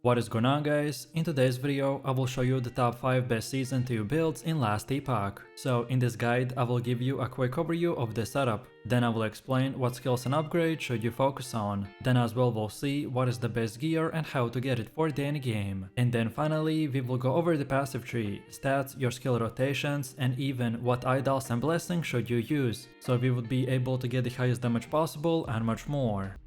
What is going on, guys? In today's video I will show you the top 5 best season 2 builds in last Epoch. So in this guide I will give you a quick overview of the setup, then I will explain what skills and upgrades should you focus on, then as well we'll see what is the best gear and how to get it for the endgame, and then finally we will go over the passive tree, stats, your skill rotations, and even what idols and blessings should you use, so we would be able to get the highest damage possible and much more.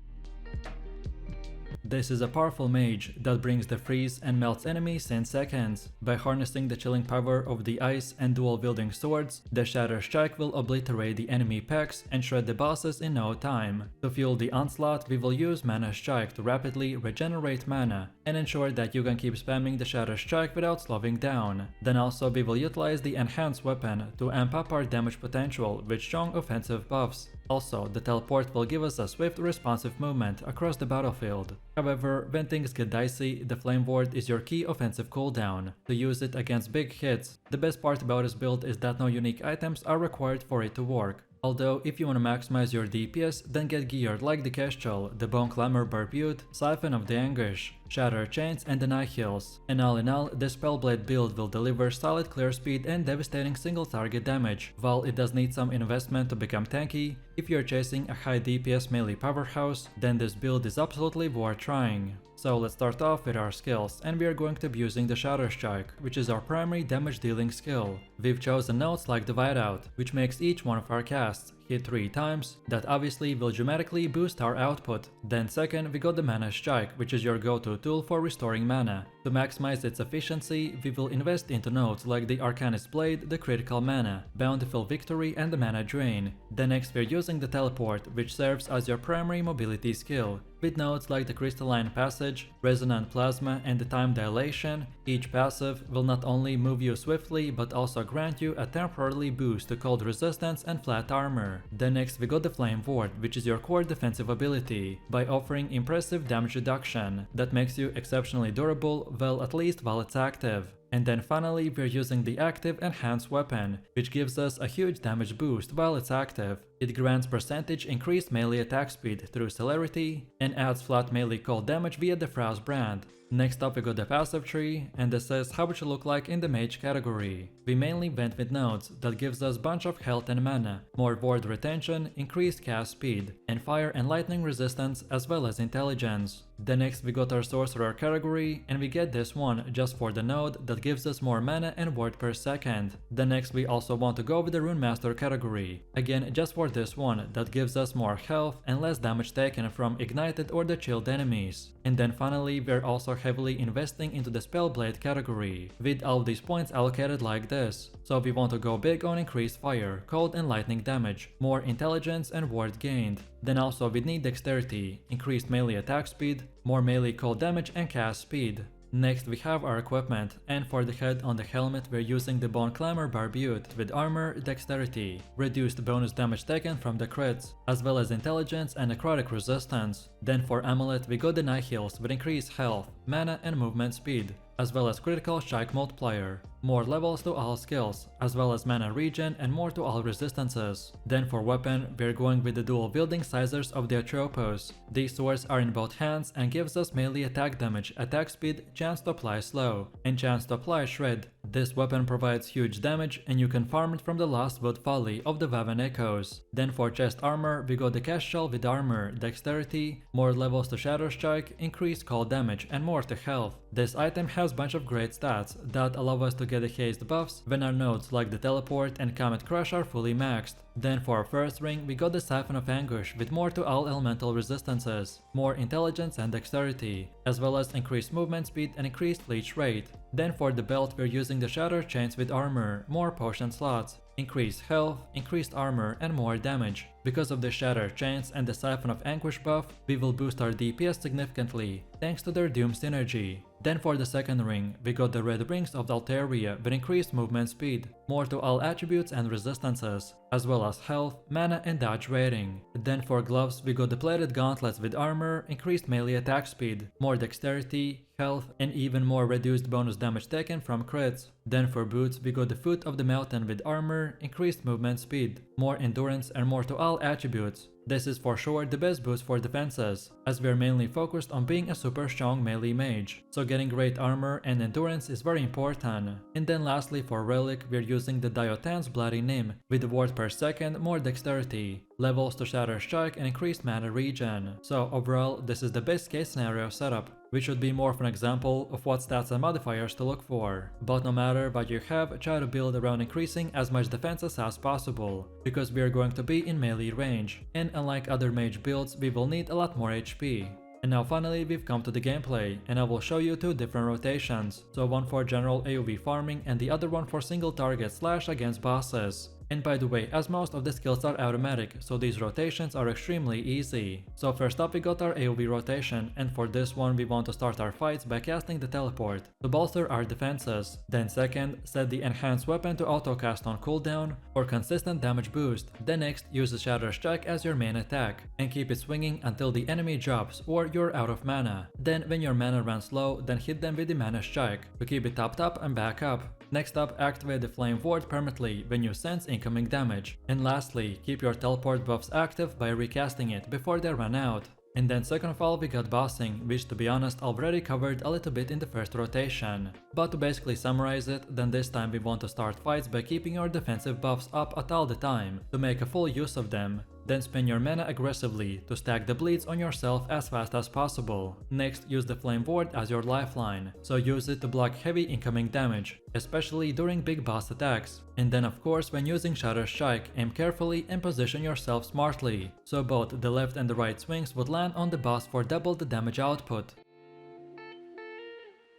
This is a powerful mage that brings the freeze and melts enemies in seconds. By harnessing the chilling power of the ice and dual wielding swords, the Shatter strike will obliterate the enemy packs and shred the bosses in no time. To fuel the onslaught, we will use Mana Strike to rapidly regenerate mana and ensure that you can keep spamming the Shatter strike without slowing down. Then also we will utilize the enhanced weapon to amp up our damage potential with strong offensive buffs. Also, the teleport will give us a swift responsive movement across the battlefield. However, when things get dicey, the Flame Ward is your key offensive cooldown. To use it against big hits, the best part about this build is that no unique items are required for it to work. Although, if you want to maximize your DPS, then get gear like the Kestrel, the Bone Clamor Barbute, Siphon of the Anguish, Shatter Chains, and the Nihils. And all in all, the Spellblade build will deliver solid clear speed and devastating single target damage. While it does need some investment to become tanky, if you're chasing a high DPS melee powerhouse, then this build is absolutely worth trying. So let's start off with our skills, and we are going to be using the Shatter Strike, which is our primary damage dealing skill. We've chosen nodes like the Whiteout, which makes each one of our casts hit 3 times, that obviously will dramatically boost our output. Then second, we got the Mana Strike, which is your go-to tool for restoring mana. To maximize its efficiency, we will invest into nodes like the Arcanist Blade, the Critical Mana, Bountiful Victory, and the Mana Drain. Then next we're using the Teleport, which serves as your primary mobility skill. With nodes like the Crystalline Passage, Resonant Plasma, and the Time Dilation, each passive will not only move you swiftly but also grant you a temporarily boost to cold resistance and flat armor. Then next we got the Flame Ward, which is your core defensive ability, by offering impressive damage reduction that makes you exceptionally durable, well, at least while it's active. And then finally we're using the active enhanced weapon, which gives us a huge damage boost while it's active. It grants percentage increased melee attack speed through celerity and adds flat melee cold damage via the Frost brand. Next up we got the passive tree, and this is how it should look like in the mage category. We mainly went with nodes that gives us bunch of health and mana, more ward retention, increased cast speed, and fire and lightning resistance as well as intelligence. Then next we got our sorcerer category, and we get this one just for the node that gives us more mana and ward per second. Then next we also want to go with the rune master category, again just for this one that gives us more health and less damage taken from ignited or the chilled enemies. And then finally we're also heavily investing into the spellblade category, with all these points allocated like this. So we want to go big on increased fire, cold and lightning damage, more intelligence and ward gained. Then also we need dexterity, increased melee attack speed, more melee cold damage and cast speed. Next we have our equipment, and for the head on the helmet we're using the Bone Clamor Barbute with armor, dexterity, reduced bonus damage taken from the crits, as well as intelligence and necrotic resistance. Then for amulet we got the Nihils with increased health, mana and movement speed, as well as critical strike multiplier, more levels to all skills, as well as mana regen and more to all resistances. Then for weapon, we're going with the dual wielding sizers of the Atropos. These swords are in both hands and gives us melee attack damage, attack speed, chance to apply slow, and chance to apply shred. This weapon provides huge damage and you can farm it from the Last Wood Folly of the Vaven Echoes. Then for chest armor, we got the Kestrel with armor, dexterity, more levels to Shatter Strike, increased cold damage, and more to health. This item has a bunch of great stats that allow us to get the haste buffs when our nodes like the Teleport and Comet Crush are fully maxed. Then for our first ring we got the Siphon of Anguish with more to all elemental resistances, more intelligence and dexterity, as well as increased movement speed and increased leech rate. Then for the belt we're using the Shatter Chains with armor, more potion slots, increased health, increased armor, and more damage. Because of the Shatter Chains and the Siphon of Anguish buff, we will boost our DPS significantly, thanks to their Doom synergy. Then for the second ring, we got the Red Rings of Altaria with increased movement speed, more to all attributes and resistances, as well as health, mana and dodge rating. Then for gloves, we got the Plated Gauntlets with armor, increased melee attack speed, more dexterity, health, and even more reduced bonus damage taken from crits. Then for boots, we got the foot of the mountain with armor, increased movement speed, more endurance and more to all attributes. This is for sure the best boost for defenses, as we are mainly focused on being a super strong melee mage, so getting great armor and endurance is very important. And then lastly for relic, we are using the Diotan's Bloody Nim, with ward per second, more dexterity, levels to shatter strike and increased mana regen. So overall, this is the best case scenario setup, which should be more of an example of what stats and modifiers to look for. But no matter what you have, try to build around increasing as much defenses as possible, because we are going to be in melee range, and unlike other mage builds, we will need a lot more HP. And now finally we've come to the gameplay, and I will show you two different rotations, so one for general AoE farming and the other one for single target slash against bosses. And by the way, as most of the skills are automatic, so these rotations are extremely easy. So first up we got our AoE rotation, and for this one we want to start our fights by casting the teleport to bolster our defenses. Then second, set the enhanced weapon to auto cast on cooldown for consistent damage boost. Then next, use the Shatter strike as your main attack, and keep it swinging until the enemy drops or you're out of mana. Then when your mana runs low, then hit them with the mana strike to keep it topped up and back up. Next up, activate the flame ward permanently when you sense incoming damage. And lastly, keep your teleport buffs active by recasting it before they run out. And then second of all we got bossing, which to be honest already covered a little bit in the first rotation. But to basically summarize it, then this time we want to start fights by keeping your defensive buffs up at all the time, to make a full use of them. Then spend your mana aggressively to stack the bleeds on yourself as fast as possible. Next, use the flame ward as your lifeline, so use it to block heavy incoming damage, especially during big boss attacks. And then of course when using Shatter Strike, aim carefully and position yourself smartly, so both the left and the right swings would land on the boss for double the damage output.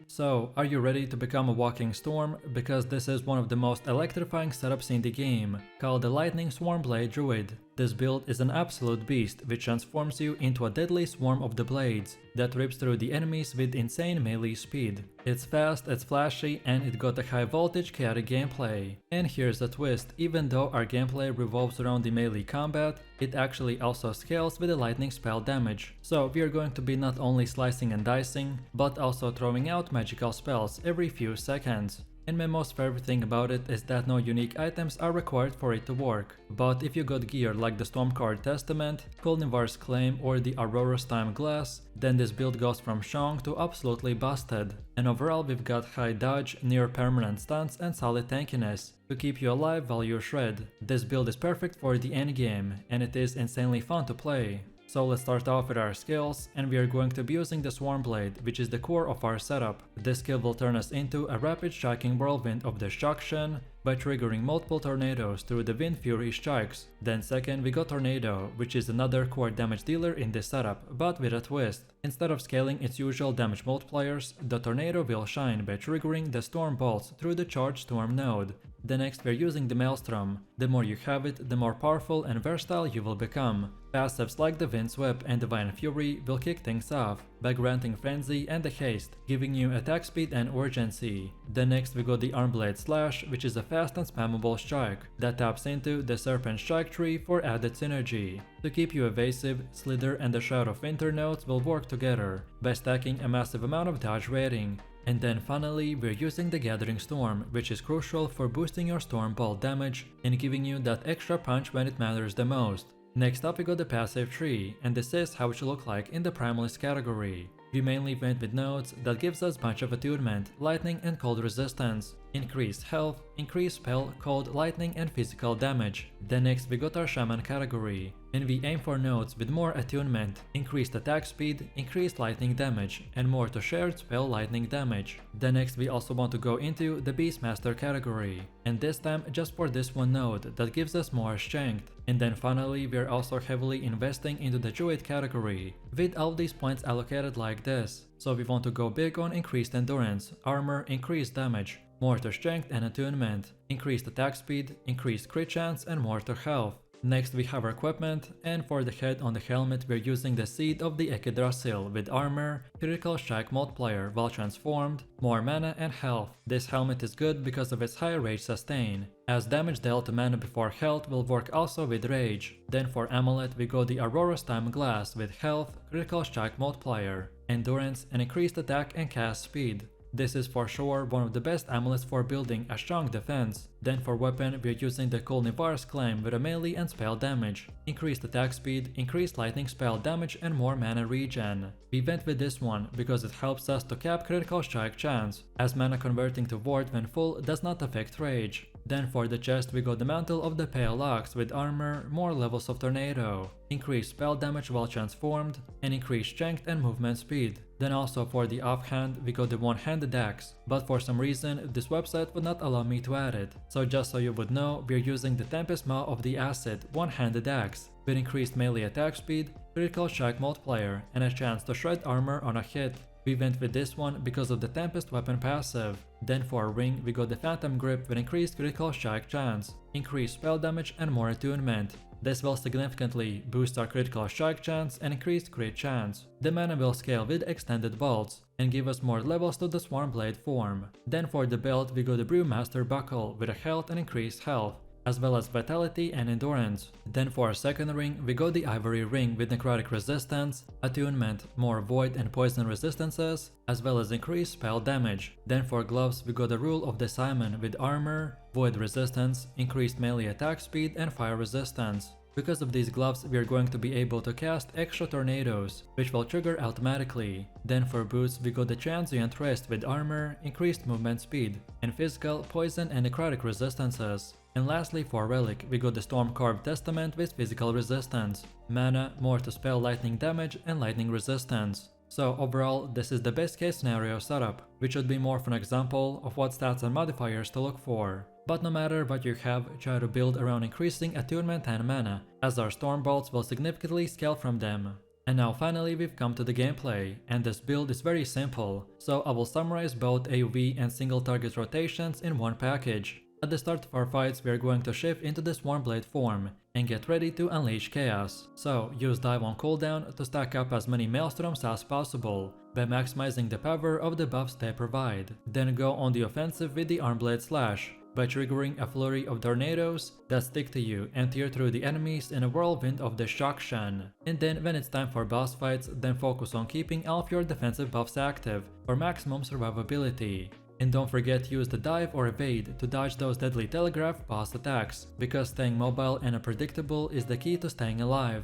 So, are you ready to become a walking storm? Because this is one of the most electrifying setups in the game, called the Lightning Swarmblade Druid. This build is an absolute beast which transforms you into a deadly swarm of the blades that rips through the enemies with insane melee speed. It's fast, it's flashy, and it got a high voltage chaotic gameplay. And here's the twist, even though our gameplay revolves around the melee combat, it actually also scales with the lightning spell damage. So we are going to be not only slicing and dicing, but also throwing out magical spells every few seconds. And my most favorite thing about it is that no unique items are required for it to work. But if you got gear like the Stormcard Testament, Kulnivar's Claim or the Aurora's Time Glass, then this build goes from strong to absolutely busted. And overall we've got high dodge, near permanent stunts and solid tankiness to keep you alive while you shred. This build is perfect for the endgame, and it is insanely fun to play. So let's start off with our skills, and we are going to be using the Swarmblade, which is the core of our setup. This skill will turn us into a rapid striking whirlwind of destruction by triggering multiple tornadoes through the Wind Fury strikes. Then second we got Tornado, which is another core damage dealer in this setup, but with a twist. Instead of scaling its usual damage multipliers, the Tornado will shine by triggering the Storm Bolts through the Charged Storm node. Then next we're using the Maelstrom. The more you have it, the more powerful and versatile you will become. Passives like the Wind's Whip and Divine Fury will kick things off by granting Frenzy and the Haste, giving you attack speed and urgency. Then next we got the Armblade Slash, which is a fast and spammable strike that taps into the Serpent Strike tree for added synergy. To keep you evasive, Slither and the Shroud of Winter nodes will work together by stacking a massive amount of dodge rating. And then finally we're using the Gathering Storm, which is crucial for boosting your Storm Bolt damage and giving you that extra punch when it matters the most. Next up we got the passive tree, and this is how it should look like in the Primalist category. We mainly went with nodes that gives us bunch of attunement, lightning and cold resistance, increased health, increased spell, cold, lightning and physical damage. Then next we got our shaman category, and we aim for nodes with more attunement, increased attack speed, increased lightning damage, and more to shared spell lightning damage. Then next we also want to go into the Beastmaster category, and this time just for this one node that gives us more strength. And then finally we are also heavily investing into the druid category, with all these points allocated like this. So we want to go big on increased endurance, armor, increased damage, more to strength and attunement, increased attack speed, increased crit chance and more to health. Next we have our equipment, and for the head on the helmet we're using the Seed of the Yggdrasil with armor, critical strike multiplier while transformed, more mana and health. This helmet is good because of its high rage sustain, as damage dealt to mana before health will work also with rage. Then for amulet we go the Aurora's Time Glass with health, critical strike multiplier, endurance and increased attack and cast speed. This is for sure one of the best amulets for building a strong defense. Then for weapon we are using the Kul Nivar's Claim with a melee and spell damage, increased attack speed, increased lightning spell damage and more mana regen. We went with this one because it helps us to cap critical strike chance, as mana converting to ward when full does not affect rage. Then for the chest we got the Mantle of the Pale Ox with armor, more levels of tornado, increased spell damage while transformed, and increased strength and movement speed. Then also for the offhand we got the one-handed axe, but for some reason this website would not allow me to add it. So just so you would know, we are using the Tempest Maw of the Acid one-handed axe, with increased melee attack speed, critical strike multiplier, and a chance to shred armor on a hit. We went with this one because of the Tempest weapon passive. Then for a ring we got the Phantom Grip with increased critical strike chance, increased spell damage and more attunement. This will significantly boost our critical strike chance and increased crit chance. The mana will scale with extended bolts and give us more levels to the Swarmblade form. Then for the belt we got the Brewmaster Buckle with a health and increased health, as well as vitality and endurance. Then for our second ring we got the Ivory Ring with necrotic resistance, attunement, more void and poison resistances, as well as increased spell damage. Then for gloves we got the Rule of the Simon with armor, void resistance, increased melee attack speed and fire resistance. Because of these gloves we are going to be able to cast extra tornadoes, which will trigger automatically. Then for boots we got the Transient Wrist with armor, increased movement speed, and physical, poison and necrotic resistances. And lastly for relic we got the Storm-Carved Testament with physical resistance, mana, more to spell lightning damage and lightning resistance. So overall this is the best case scenario setup, which should be more of an example of what stats and modifiers to look for. But no matter what you have, try to build around increasing attunement and mana, as our storm bolts will significantly scale from them. And now finally we've come to the gameplay, and this build is very simple, so I will summarize both AoE and single target rotations in one package. At the start of our fights we are going to shift into the Swarmblade form and get ready to unleash chaos. So use dive on cooldown to stack up as many maelstroms as possible by maximizing the power of the buffs they provide. Then go on the offensive with the Armblade Slash by triggering a flurry of tornadoes that stick to you and tear through the enemies in a whirlwind of destruction. And then when it's time for boss fights, then focus on keeping all of your defensive buffs active for maximum survivability. And don't forget to use the dive or evade to dodge those deadly telegraph boss attacks, because staying mobile and unpredictable is the key to staying alive.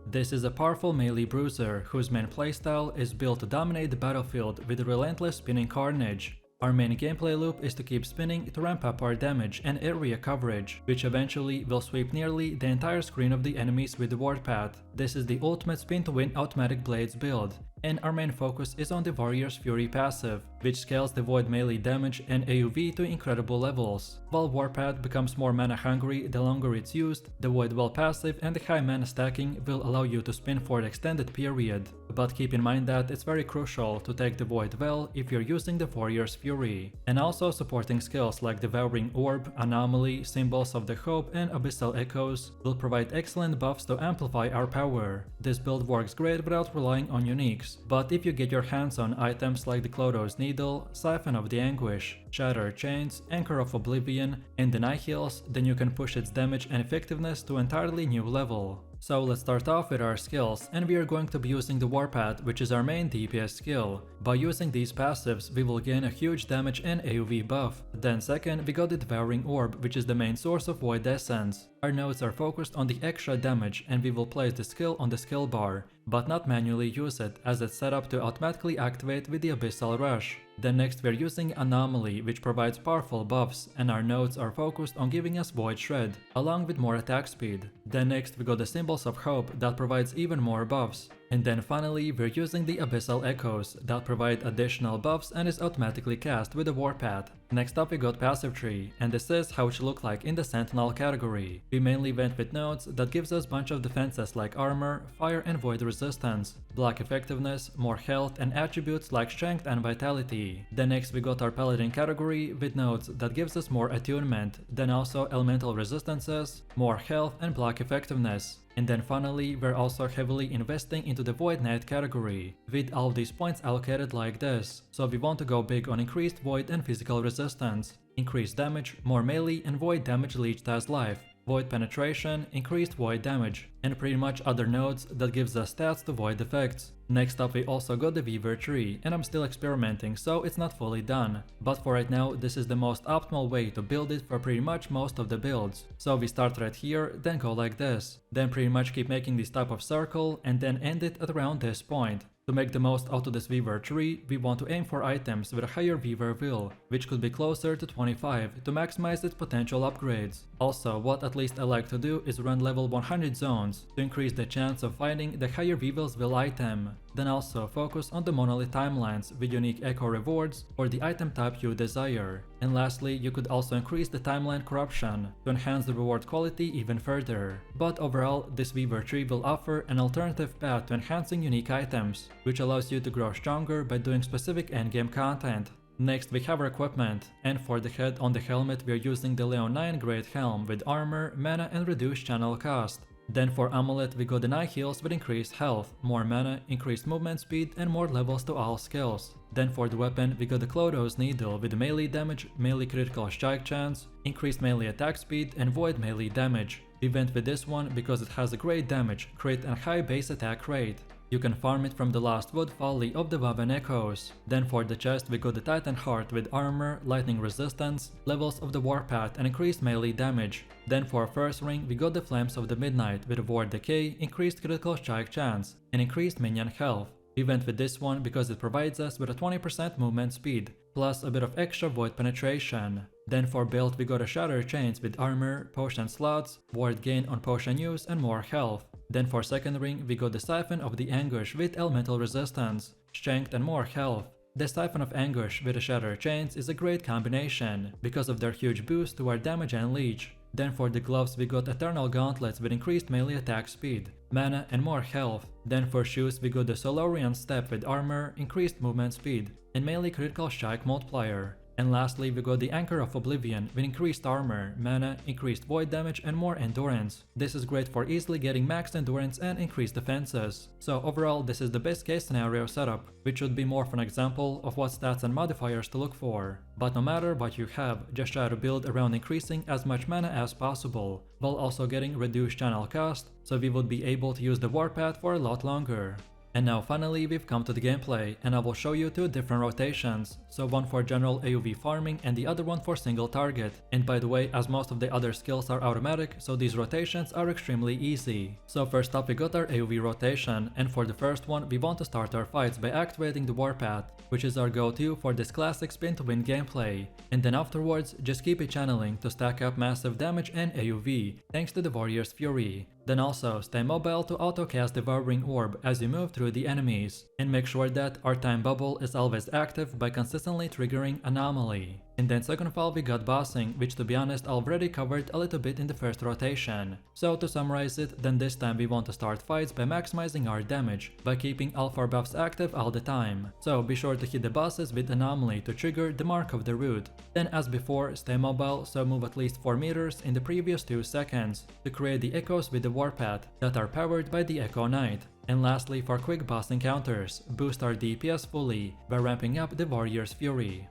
This is a powerful melee bruiser whose main playstyle is built to dominate the battlefield with relentless spinning carnage. Our main gameplay loop is to keep spinning to ramp up our damage and area coverage, which eventually will sweep nearly the entire screen of the enemies with the Warpath. This is the ultimate spin to win automatic blades build, and our main focus is on the Warrior's Fury passive, which scales the void melee damage and AoV to incredible levels. While Warpath becomes more mana hungry the longer it's used, the void well passive and the high mana stacking will allow you to spin for an extended period. But keep in mind that it's very crucial to take the void well if you're using the Warrior's Fury. And also supporting skills like Devouring Orb, Anomaly, Symbols of the Hope and Abyssal Echoes will provide excellent buffs to amplify our power. This build works great without relying on uniques, but if you get your hands on items like the Clotho's Needle, Siphon of the Anguish, Shatter Chains, Anchor of Oblivion and the Nihils, then you can push its damage and effectiveness to an entirely new level. So let's start off with our skills, and we are going to be using the Warpath, which is our main DPS skill. By using these passives we will gain a huge damage and AoV buff. Then second we got the Devouring Orb, which is the main source of Void Essence. Our nodes are focused on the extra damage and we will place the skill on the skill bar, but not manually use it, as it's set up to automatically activate with the Abyssal Rush. Then next we are using Anomaly, which provides powerful buffs, and our nodes are focused on giving us Void Shred, along with more attack speed. Then next we got the Symbols of Hope that provides even more buffs. And then finally, we're using the Abyssal Echoes that provide additional buffs and is automatically cast with the Warpath. Next up we got Passive Tree, and this is how it should look like in the Sentinel category. We mainly went with nodes that gives us bunch of defenses like armor, fire and void resistance, block effectiveness, more health and attributes like strength and vitality. Then next we got our Paladin category with nodes that gives us more attunement, then also elemental resistances, more health and block effectiveness. And then finally, we're also heavily investing into the Void Knight category, with all of these points allocated like this. So we want to go big on increased void and physical resistance, increased damage, more melee and void damage leached as life, void penetration, increased void damage, and pretty much other nodes that gives us stats to void effects. Next up we also got the Weaver tree, and I'm still experimenting so it's not fully done. But for right now this is the most optimal way to build it for pretty much most of the builds. So we start right here, then go like this. Then pretty much keep making this type of circle and then end it at around this point. To make the most out of this Weaver tree, we want to aim for items with a higher Weaver will, which could be closer to 25 to maximize its potential upgrades. Also, what at least I like to do is run level 100 zones to increase the chance of finding the higher Weaver's will item. Then also focus on the monolith timelines with unique echo rewards or the item type you desire. And lastly, you could also increase the timeline corruption to enhance the reward quality even further. But overall, this Weaver tree will offer an alternative path to enhancing unique items, which allows you to grow stronger by doing specific endgame content. Next we have our equipment, and for the head on the helmet we are using the Leonine Great Helm with armor, mana and reduced channel cost. Then for amulet we got the Night Heals with increased health, more mana, increased movement speed and more levels to all skills. Then for the weapon we got the Clodo's Needle with melee damage, melee critical strike chance, increased melee attack speed and void melee damage. We went with this one because it has a great damage, crit and high base attack rate. You can farm it from the last wood folly of the Waven Echoes. Then for the chest we got the Titan Heart with armor, lightning resistance, levels of the Warpath and increased melee damage. Then for first ring we got the Flames of the Midnight with Ward Decay, increased critical strike chance, and increased minion health. We went with this one because it provides us with a 20% movement speed, plus a bit of extra void penetration. Then for build we got a Shatter chains with armor, potion slots, ward gain on potion use and more health. Then for second ring we got the Siphon of the Anguish with elemental resistance, strength and more health. The Siphon of Anguish with the Shatter chains is a great combination because of their huge boost to our damage and leech. Then for the gloves we got Eternal Gauntlets with increased melee attack speed, mana and more health. Then for shoes we got the Solarian Step with armor, increased movement speed, and melee critical strike multiplier. And lastly we got the Anchor of Oblivion with increased armor, mana, increased void damage and more endurance. This is great for easily getting max endurance and increased defenses. So overall this is the best case scenario setup, which should be more of an example of what stats and modifiers to look for. But no matter what you have, just try to build around increasing as much mana as possible, while also getting reduced channel cost, so we would be able to use the Warpath for a lot longer. And now finally we've come to the gameplay, and I will show you two different rotations, so one for general AoV farming and the other one for single target. And by the way, as most of the other skills are automatic, so these rotations are extremely easy. So first up we got our AoV rotation, and for the first one we want to start our fights by activating the Warpath, which is our go-to for this classic spin to win gameplay. And then afterwards just keep it channeling to stack up massive damage and AoV, thanks to the Warrior's Fury. Then also stay mobile to auto-cast Devouring Orb as you move through the enemies, and make sure that our time bubble is always active by consistently triggering Anomaly. And then second of all we got bossing, which to be honest I already covered a little bit in the first rotation. So to summarize it, then this time we want to start fights by maximizing our damage, by keeping all 4 buffs active all the time. So be sure to hit the bosses with Anomaly to trigger the Mark of the Root. Then as before, stay mobile, so move at least 4 meters in the previous 2 seconds to create the echoes with the Warpath that are powered by the Echo Knight. And lastly, for quick boss encounters, boost our DPS fully by ramping up the Warrior's Fury.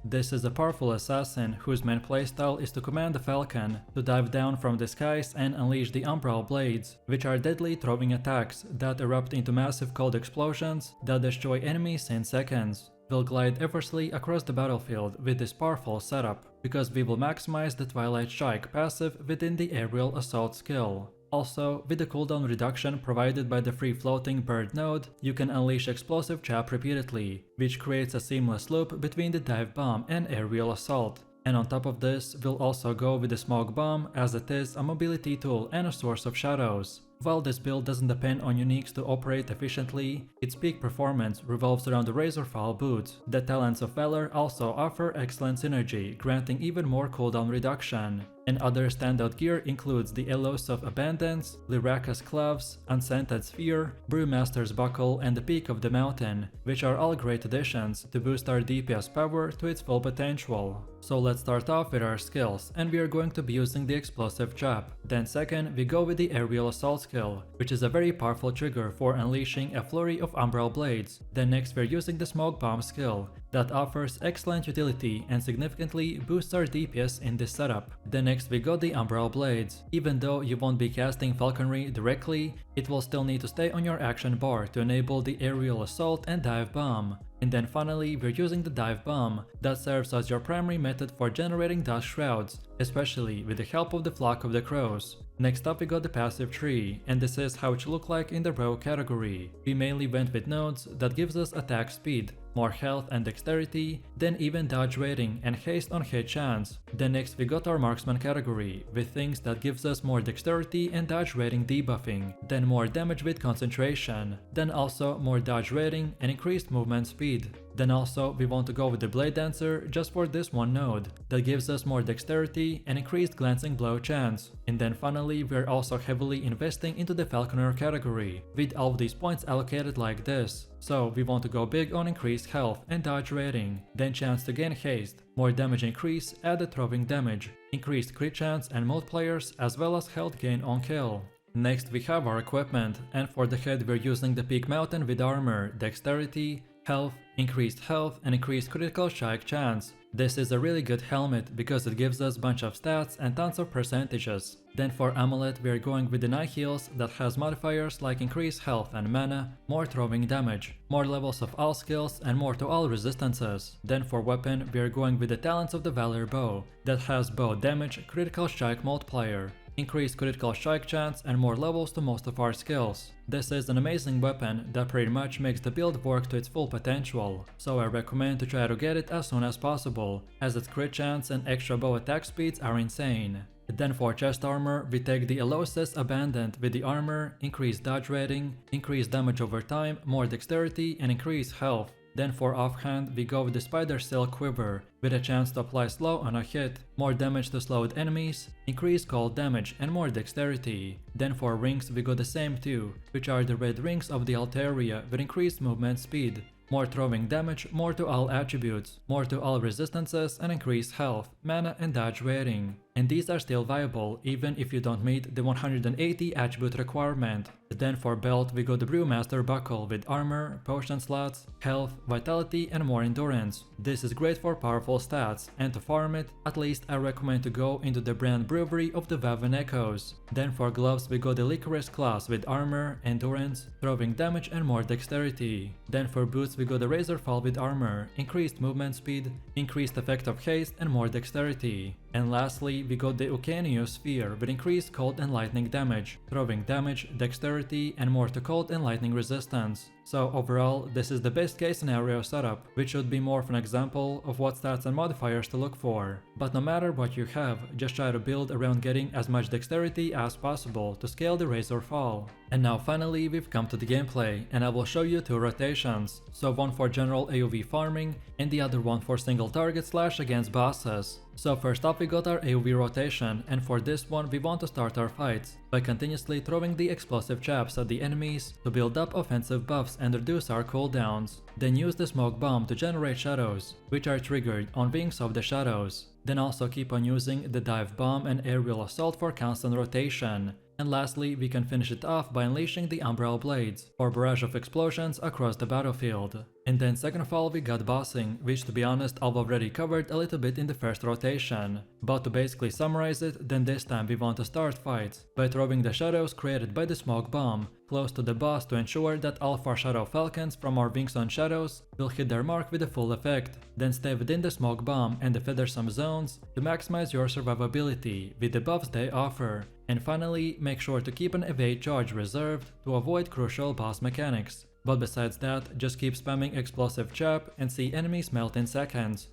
This is a powerful assassin whose main playstyle is to command the Falcon to dive down from the skies and unleash the Umbral blades, which are deadly throwing attacks that erupt into massive cold explosions that destroy enemies in seconds. We'll glide effortlessly across the battlefield with this powerful setup, because we will maximize the Twilight Strike passive within the Aerial Assault skill. Also, with the cooldown reduction provided by the free-floating bird node, you can unleash Explosive Trap repeatedly, which creates a seamless loop between the dive bomb and aerial assault. And on top of this, we'll also go with the smoke bomb, as it is a mobility tool and a source of shadows. While this build doesn't depend on uniques to operate efficiently, its peak performance revolves around the Razorfall boots. The Talents of Valor also offer excellent synergy, granting even more cooldown reduction. And other standout gear includes the Elos of Abundance, Lyraka's Gloves, Unscented Sphere, Brewmaster's Buckle, and the Peak of the Mountain, which are all great additions to boost our DPS power to its full potential. So let's start off with our skills, and we are going to be using the Explosive Chop. Then second, we go with the Aerial Assault skill, which is a very powerful trigger for unleashing a flurry of Umbral blades. Then next we're using the Smoke Bomb skill, that offers excellent utility and significantly boosts our DPS in this setup. Then next we got the Umbral blades. Even though you won't be casting falconry directly, it will still need to stay on your action bar to enable the Aerial Assault and Dive Bomb. And then finally, we're using the Dive Bomb, that serves as your primary method for generating dust shrouds, especially with the help of the Flock of the Crows. Next up we got the passive tree, and this is how it should look like in the rogue category. We mainly went with nodes that gives us attack speed, more health and dexterity, then even dodge rating and haste on hit chance. Then next we got our marksman category, with things that gives us more dexterity and dodge rating debuffing, then more damage with concentration, then also more dodge rating and increased movement speed. Then also we want to go with the Blade Dancer just for this one node, that gives us more dexterity and increased glancing blow chance. And then finally we're also heavily investing into the Falconer category, with all of these points allocated like this. So we want to go big on increased health and dodge rating, then chance to gain haste, more damage increase, added throwing damage, increased crit chance and multipliers, as well as health gain on kill. Next we have our equipment, and for the head we're using the Peak Mountain with armor, dexterity, health, increased health and increased critical strike chance. This is a really good helmet because it gives us bunch of stats and tons of percentages. Then for amulet we are going with the Night Heals that has modifiers like increased health and mana, more throwing damage, more levels of all skills and more to all resistances. Then for weapon we are going with the Talents of the Valor bow that has bow damage, critical strike multiplier, increased critical strike chance and more levels to most of our skills. This is an amazing weapon that pretty much makes the build work to its full potential, so I recommend to try to get it as soon as possible, as its crit chance and extra bow attack speeds are insane. Then for chest armor, we take the Elosis Abandoned with the armor, increased dodge rating, increased damage over time, more dexterity and increased health. Then for offhand, we go with the Spider Silk Quiver, with a chance to apply slow on a hit, more damage to slowed enemies, increased cold damage and more dexterity. Then for rings we go the same too, which are the red rings of the Altaria with increased movement speed, more throwing damage, more to all attributes, more to all resistances and increased health, mana and dodge rating. And these are still viable even if you don't meet the 180 attribute requirement. Then for belt we go the Brewmaster Buckle with armor, potion slots, health, vitality and more endurance. This is great for powerful stats, and to farm it, at least I recommend to go into the brand brewery of the Vaven Echoes. Then for gloves we go the Licorice class with armor, endurance, throwing damage and more dexterity. Then for boots we go the Razorfall with armor, increased movement speed, increased effect of haste and more dexterity. And lastly, we got the Ucanio Sphere with increased cold and lightning damage, throwing damage, dexterity and more to cold and lightning resistance. So overall, this is the best case scenario setup, which should be more of an example of what stats and modifiers to look for. But no matter what you have, just try to build around getting as much dexterity as possible to scale the Razorfall. And now finally we've come to the gameplay, and I will show you two rotations. So one for general AoV farming and the other one for single target slash against bosses. So first up we got our AoV rotation, and for this one we want to start our fights by continuously throwing the explosive chaps at the enemies to build up offensive buffs and reduce our cooldowns. Then use the smoke bomb to generate shadows, which are triggered on Wings of the Shadows. Then also keep on using the dive bomb and aerial assault for constant rotation. And lastly, we can finish it off by unleashing the Umbral blades, or barrage of explosions across the battlefield. And then second of all we got bossing, which to be honest I've already covered a little bit in the first rotation. But to basically summarize it, then this time we want to start fights by throwing the shadows created by the smoke bomb close to the boss to ensure that all 4 shadow falcons from our Wings on Shadows will hit their mark with the full effect. Then stay within the smoke bomb and the feathersome zones to maximize your survivability with the buffs they offer. And finally, make sure to keep an evade charge reserved to avoid crucial boss mechanics. But besides that, just keep spamming explosive chap and see enemies melt in seconds.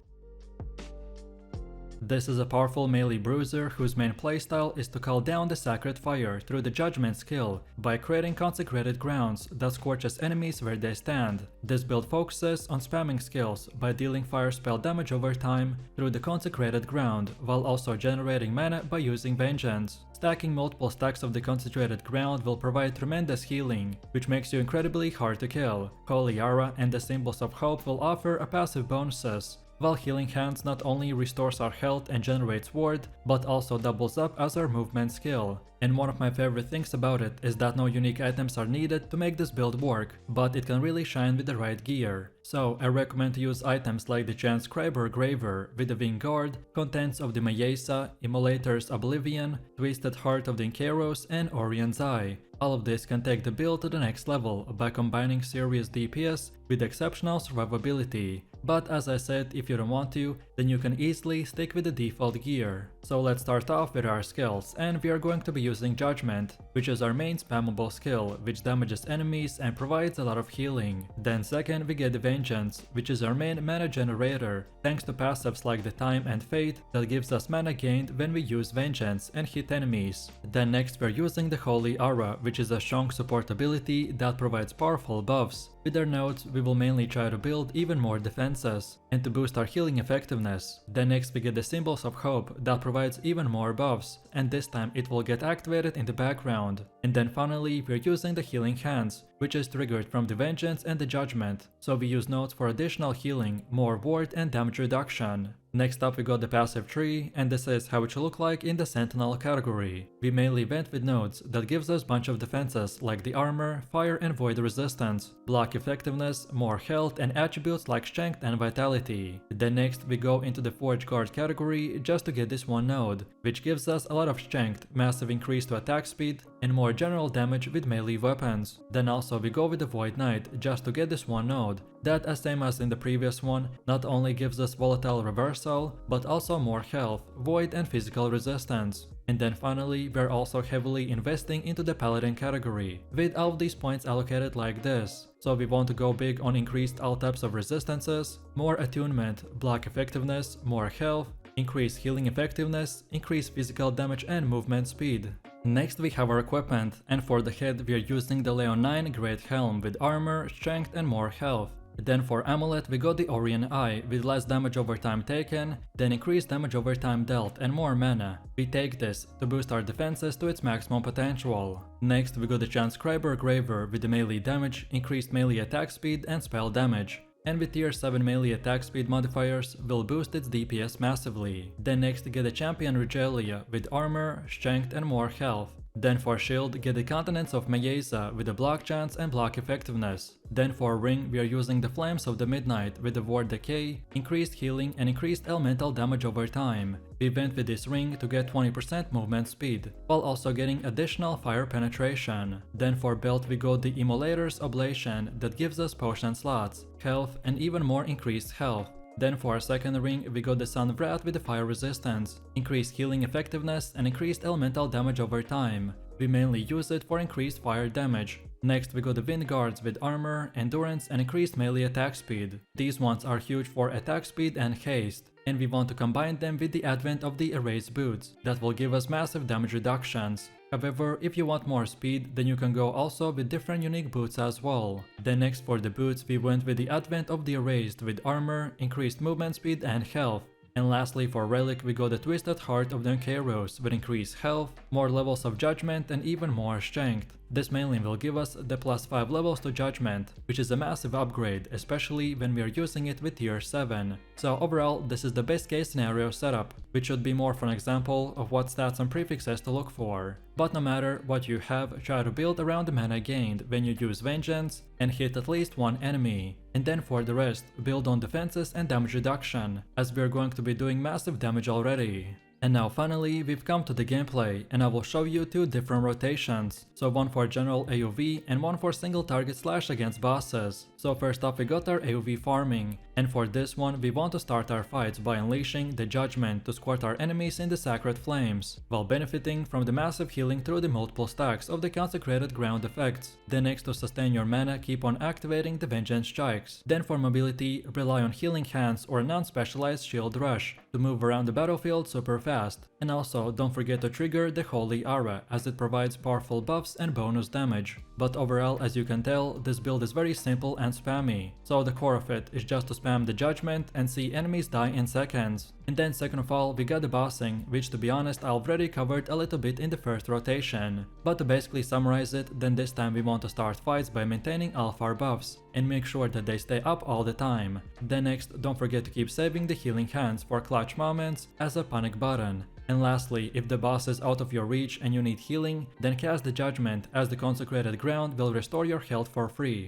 This is a powerful melee bruiser whose main playstyle is to call down the sacred fire through the Judgement skill by creating consecrated grounds that scorches enemies where they stand. This build focuses on spamming skills by dealing fire spell damage over time through the consecrated ground, while also generating mana by using Vengeance. Stacking multiple stacks of the concentrated ground will provide tremendous healing, which makes you incredibly hard to kill. Holy Aura and the Symbols of Hope will offer a passive bonuses, while Healing Hands not only restores our health and generates ward, but also doubles up as our movement skill. And one of my favorite things about it is that no unique items are needed to make this build work, but it can really shine with the right gear. So I recommend to use items like the Chant Scribe or Graver with the Wing Guard, Contents of the Mayesa, Immolator's Oblivion, Twisted Heart of the Inkeros, and Orion's Eye. All of this can take the build to the next level by combining serious DPS with exceptional survivability. But as I said, if you don't want to, then you can easily stick with the default gear. So let's start off with our skills, and we are going to be using Judgement, which is our main spammable skill, which damages enemies and provides a lot of healing. Then second we get the Vengeance, which is our main mana generator, thanks to passives like the Time and Fate that gives us mana gained when we use Vengeance and hit enemies. Then next we're using the Holy Aura, which is a strong support ability that provides powerful buffs. With their nodes, we will mainly try to build even more defenses and to boost our healing effectiveness. Then next we get the Symbols of Hope that provides even more buffs, and this time it will get activated in the background. And then finally we're using the Healing Hands, which is triggered from the Vengeance and the Judgement, so we use nodes for additional healing, more ward and damage reduction. Next up we got the passive tree, and this is how it should look like in the Sentinel category. We mainly went with nodes that gives us bunch of defenses like the armor, fire and void resistance, block effectiveness, more health and attributes like strength and vitality. Then next we go into the Forge Guard category just to get this one node, which gives us a lot of strength, massive increase to attack speed, and more general damage with melee weapons. Then also we go with the Void Knight just to get this one node, that as same as in the previous one, not only gives us volatile reversal, but also more health, void and physical resistance. And then finally, we're also heavily investing into the Paladin category, with all of these points allocated like this. So we want to go big on increased all types of resistances, more attunement, block effectiveness, more health, increased healing effectiveness, increased physical damage and movement speed. Next we have our equipment, and for the head we are using the Leon 9 Great Helm with armor, strength and more health. Then for amulet we got the Orion Eye with less damage over time taken, then increased damage over time dealt and more mana. We take this to boost our defenses to its maximum potential. Next we got the Chant Scribe or Graver with the melee damage, increased melee attack speed and spell damage. And with tier 7 melee attack speed modifiers will boost its DPS massively. Then next get the Champion Regalia with armor, strength and more health. Then for shield, get the Continents of Mayesa with the block chance and block effectiveness. Then for ring, we are using the Flames of the Midnight with the ward decay, increased healing and increased elemental damage over time. We went with this ring to get 20% movement speed, while also getting additional fire penetration. Then for belt we got the Immolator's Oblation that gives us potion slots, health and even more increased health. Then for our second ring we got the Sun Wrath with the fire resistance, increased healing effectiveness and increased elemental damage over time. We mainly use it for increased fire damage. Next we got the Wind Guards with armor, endurance and increased melee attack speed. These ones are huge for attack speed and haste, and we want to combine them with the advent of the Erased Boots that will give us massive damage reductions. However, if you want more speed, then you can go also with different unique boots as well. Then next for the boots we went with the advent of the Erased with armor, increased movement speed and health. And lastly for relic we got the Twisted Heart of the Inkeros with increased health, more levels of Judgement and even more strength. This mainly will give us the +5 levels to Judgement, which is a massive upgrade, especially when we are using it with tier 7. So overall, this is the best case scenario setup, which should be more for an example of what stats and prefixes to look for. But no matter what you have, try to build around the mana gained when you use Vengeance and hit at least one enemy. And then for the rest, build on defenses and damage reduction, as we are going to be doing massive damage already. And now finally, we've come to the gameplay, and I will show you two different rotations. So one for general AoV and one for single target slash against bosses. So first off we got our AoV farming, and for this one we want to start our fights by unleashing the Judgement to squirt our enemies in the sacred flames, while benefiting from the massive healing through the multiple stacks of the consecrated ground effects. Then next, to sustain your mana, keep on activating the vengeance strikes. Then for mobility, rely on healing hands or non-specialized shield rush to move around the battlefield super fast. And also don't forget to trigger the holy aura, as it provides powerful buffs and bonus damage. But overall, as you can tell, this build is very simple and spammy. So the core of it is just to spam the Judgement and see enemies die in seconds. And then second of all, we got the bossing, which to be honest I already covered a little bit in the first rotation. But to basically summarize it, then this time we want to start fights by maintaining all of our buffs and make sure that they stay up all the time. Then next, don't forget to keep saving the healing hands for clutch moments as a panic button. And lastly, if the boss is out of your reach and you need healing, then cast the Judgement, as the consecrated ground will restore your health for free.